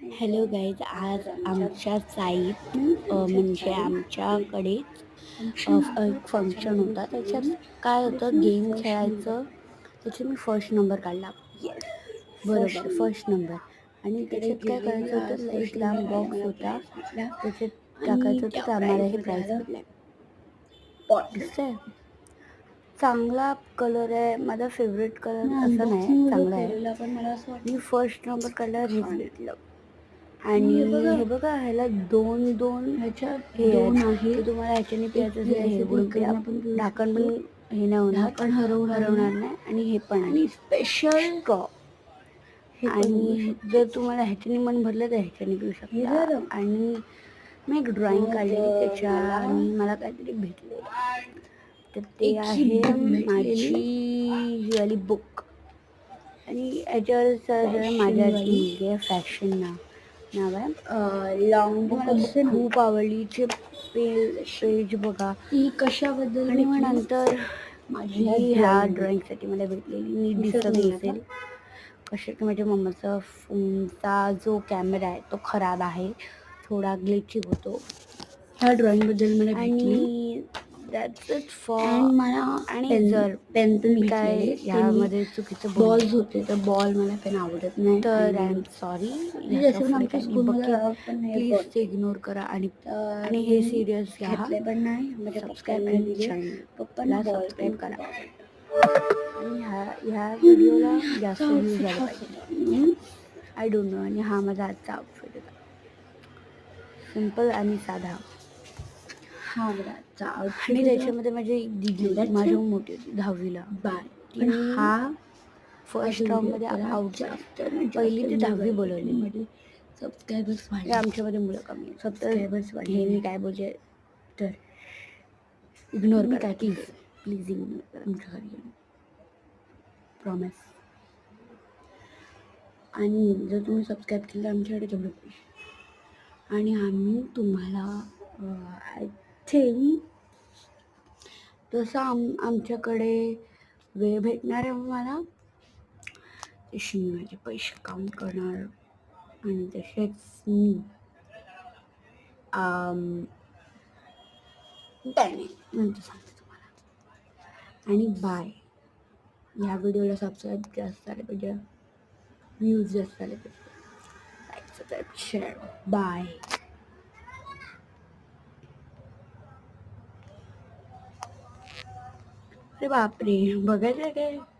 Hello guys, आज आमच्या site म्हणजे आमच्याकडे एक फंक्शन होता. त्याच्यात काय होतं, गेम खेळायचं. त्याच्यात मी फर्स्ट नंबर काढला. बरोबर, फर्स्ट नंबर. आणि त्याच्यात काय करायचं होतं, एक लांब बॉक्स होता, त्याच्यात टाकायचं होतं, तर आम्हाला हे प्राईज भेटलं. दिसतंय, चांगला कलर आहे. माझा फेवरेट कलर असं नाही, चांगला आहे. मी फर्स्ट नंबर काढला, हेच भेटलं. आणि हे बघा, ह्याला दोन दोन ह्याच्यात हे आहे. तर तुम्हाला ह्याच्याने प्यायचं असेल, हे उघडून प्या. ढाकण पण हे नाही होणार, पण हरवणार नाही. आणि हे पण आहे स्पेशल स्ट्रॉ. आणि जर तुम्हाला ह्याच्याने मन भरलं तर ह्याच्याने पिऊ शकता. आणि मी एक ड्रॉइंग काढलेली त्याच्या, आणि मला काहीतरी भेटले. तर ते आहे माझी ही वाली बुक. आणि याच्यावर माझ्या मुलगी आहे, फॅशन नाव आहे. लॉंग बुक खूप आवडलीचे पेज बघा ती कशाबद्दल. आणि मग नंतर माझी ह्या ड्रॉइंगसाठी मला भेटलेली, नीट दिसत नसेल कशा की माझ्या मम्माचा फोनचा जो कॅमेरा आहे तो खराब आहे, थोडा ग्लिचिंग होतो. ह्या ड्रॉइंगबद्दल मला भेटली. That's it for. आणि जर पेन काय ह्यामध्ये चुकीचं बॉल्स होते, तर बॉल मला पेन आवडत नाही, तर आय एम सॉरी. प्लीज ते इग्नोर करा. आणि हे सिरियस घ्या, पण नाही सबस्क्राईब पप्पाला सबस्क्राईब करा. आणि ह्या व्हिडिओला जास्त व्ह्यूज आले पाहिजे. I don't know. आणि हा माझा आजचा आउटफिट होता, सिंपल आणि साधा. हा बघा आजचा आउटफिट. आणि त्याच्यामध्ये माझी एक दिदी होती, माझी मोठी होती 10वीला. पण हा फर्स्ट राऊंडमध्ये आउट झाला. पहिली ते 10वी बोलवली. सबस्क्रायबर्स वाढले, आमच्यामध्ये मुलं कमी आहेत. सबस्क्रायबर्स वाढले. हे मी काय बोलते, तर इग्नोर करा प्लीज इग्नोर करा. आमच्या घरी प्रॉमिस. आणि जर तुम्ही सबस्क्राईब केलं तर आमच्याकडे तेवढं पैसे. आणि आम्ही तुम्हाला आय थिंक जसं आमच्याकडे वेळ भेटणार आहे मला, तशी मी माझे पैसे काउंट करणार. आणि तसेच मी नंतर सांगते तुम्हाला. आणि बाय. ह्या व्हिडिओला सबस्क्राईब जास्त झाले पाहिजे, व्ह्यूज जास्त झाले पाहिजे. Like, subscribe, share. बाय. अरे बापरे, बघायचं काय?